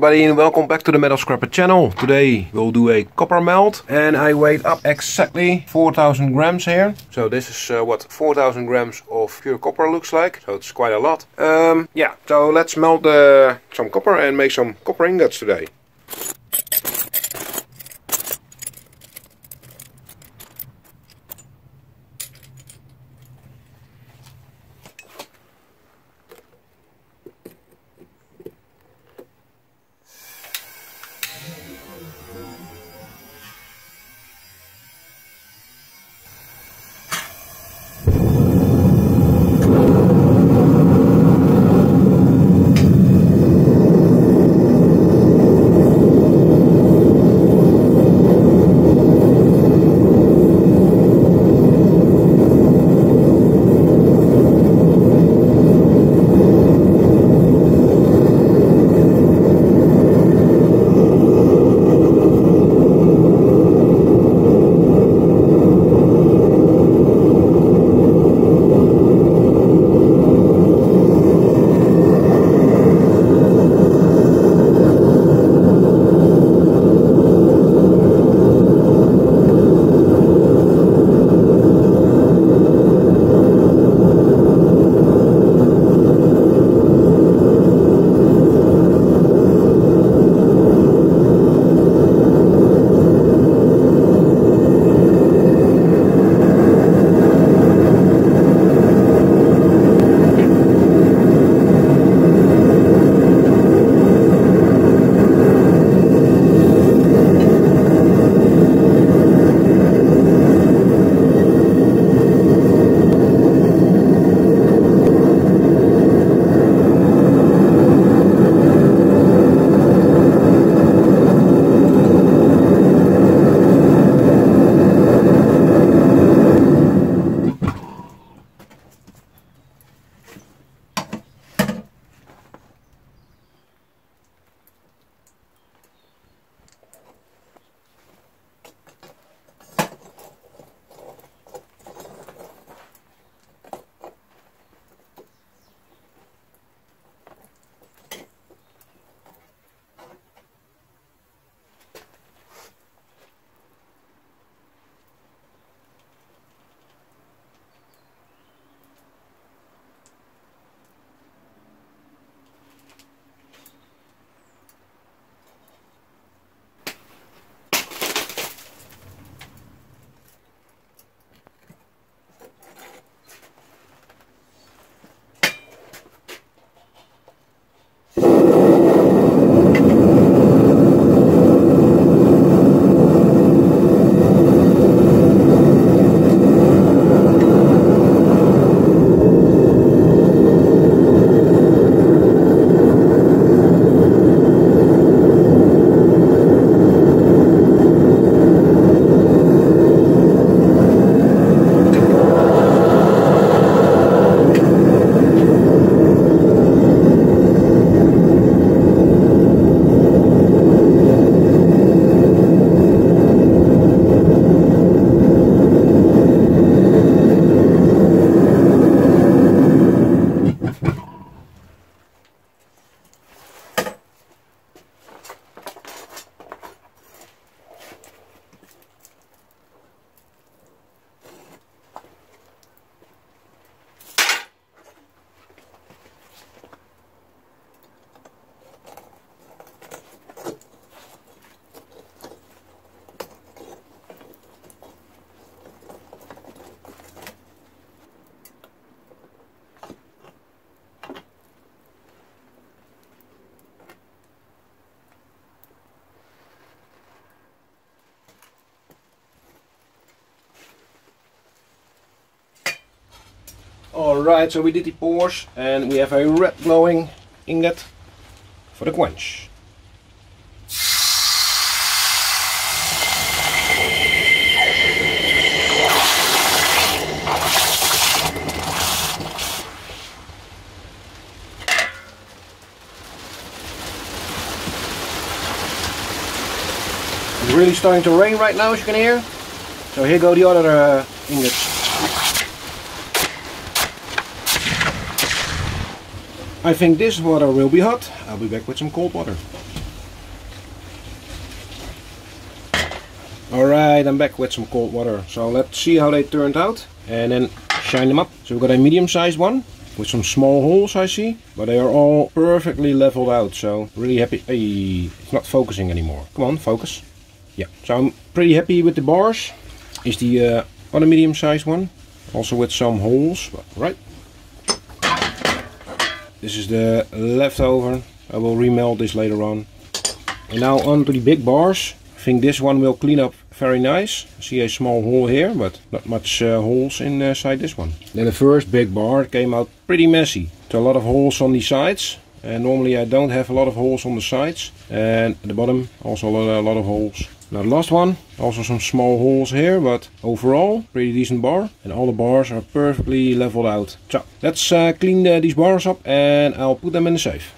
everybody and welcome back to the Metal Scrapper channel. Today we'll do a copper melt and I weighed up exactly 4000 grams here. So this is what 4000 grams of pure copper looks like. So it's quite a lot. Yeah, so let's melt some copper and make some copper ingots today. Alright, so we did the pours and we have a red glowing ingot for the quench. It's really starting to rain right now, as you can hear. So here go the other ingots. I think this water will be hot. I'll be back with some cold water. Alright, I'm back with some cold water. So let's see how they turned out and then shine them up. So we've got a medium-sized one with some small holes, I see, but they are all perfectly leveled out, so really happy. Hey, it's not focusing anymore. Come on, focus. Yeah, so I'm pretty happy with the bars. Is the other medium-sized one, also with some holes, right? This is the leftover. I will remelt this later on. And now on to the big bars. I think this one will clean up very nice. I see a small hole here, but not much holes inside this one. Then the first big bar came out pretty messy. So a lot of holes on the sides. And normally I don't have a lot of holes on the sides. And at the bottom also a lot of holes. Now the last one, also some small holes here, but overall pretty decent bar. And all the bars are perfectly leveled out. So let's clean these bars up and I'll put them in the safe.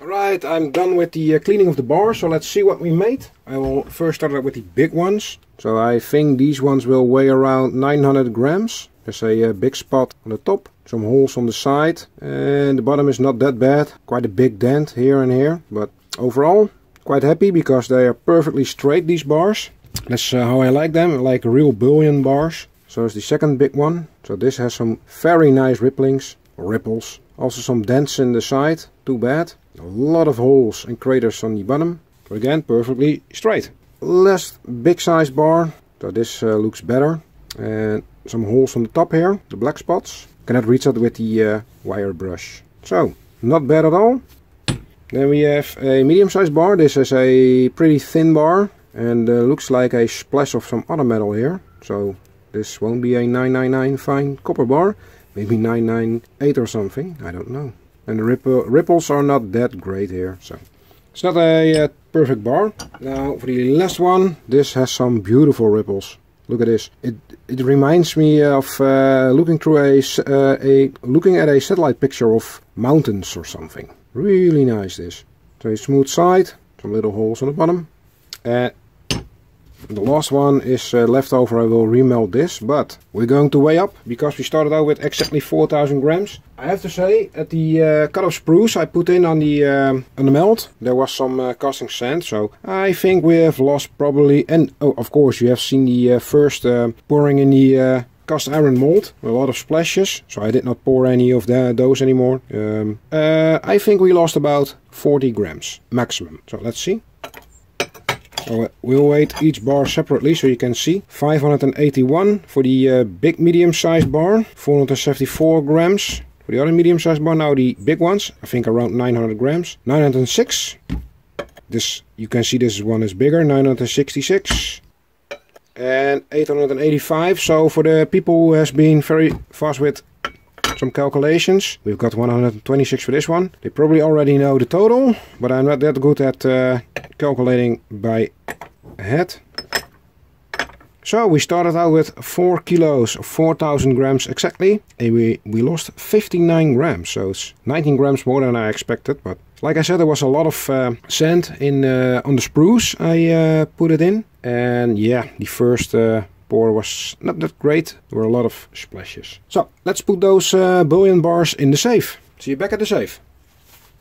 Alright, I'm done with the cleaning of the bar, so let's see what we made. I will first start out with the big ones. So I think these ones will weigh around 900 grams. There's a big spot on the top, some holes on the side, and the bottom is not that bad. Quite a big dent here and here, but overall quite happy because they are perfectly straight, these bars. That's how I like them. I like real bullion bars. So it's the second big one. So this has some very nice ripples. Also some dents in the side, too bad. A lot of holes and craters on the bottom, but again perfectly straight. Last big size bar, so this looks better. And some holes on the top here, the black spots. Cannot reach that with the wire brush. So, not bad at all. Then we have a medium sized bar. This is a pretty thin bar and looks like a splash of some other metal here. So this won't be a 999 fine copper bar. Maybe 998 or something, I don't know. And the ripples are not that great here, so it's not a perfect bar. Now for the last one, this has some beautiful ripples. Look at this. It reminds me of looking at a satellite picture of mountains or something. Really nice this. So a smooth side, some little holes on the bottom. The last one is leftover. I will remelt this, but we're going to weigh up because we started out with exactly 4,000 grams. I have to say, at the cut of spruce I put in on the melt, there was some casting sand, so I think we have lost probably, and oh, of course you have seen the first pouring in the cast iron mold, a lot of splashes, so I did not pour any of those anymore. I think we lost about 40 grams maximum, so let's see. So we'll weight each bar separately so you can see. 581 for the big medium sized bar, 474 grams for the other medium sized bar. Now the big ones, I think around 900 grams. 906. This, you can see this one is bigger, 966. And 885. So for the people who has been very fast with some calculations, we've got 126 for this one. They probably already know the total, but I'm not that good at calculating by head. So we started out with 4 kilos of 4,000 grams exactly, and we lost 59 grams, so it's 19 grams more than I expected. But like I said, there was a lot of sand in on the spruce I put it in, and yeah, the first pour was not that great. There were a lot of splashes. So let's put those bullion bars in the safe. See you back at the safe.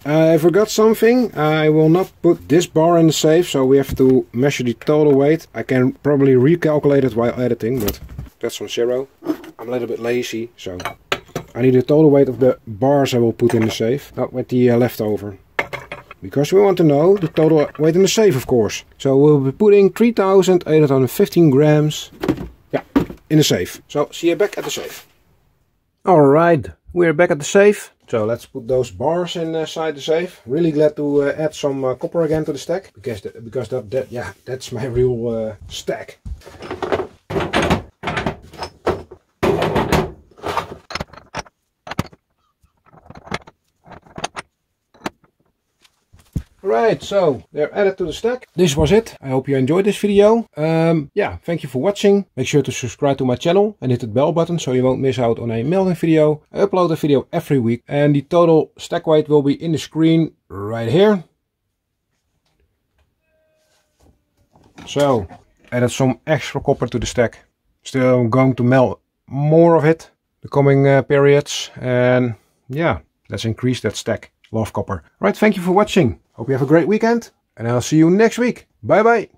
I forgot something. I will not put this bar in the safe, so we have to measure the total weight. I can probably recalculate it while editing, but that's on 0. I'm a little bit lazy, so I need the total weight of the bars I will put in the safe, not with the leftover. Because we want to know the total weight in the safe, of course. So we'll be putting 3,815 grams in the safe. So see you back at the safe. Alright, we're back at the safe. So let's put those bars inside the safe. Really glad to add some copper again to the stack. Because that's my real stack. Alright, so they're added to the stack. This was it. I hope you enjoyed this video. Yeah, thank you for watching. Make sure to subscribe to my channel and hit the bell button so you won't miss out on a melting video. I upload a video every week and the total stack weight will be in the screen right here. So, added some extra copper to the stack. Still going to melt more of it the coming periods, and yeah, let's increase that stack. Love copper. Right, thank you for watching. Hope you have a great weekend, and I'll see you next week. Bye bye.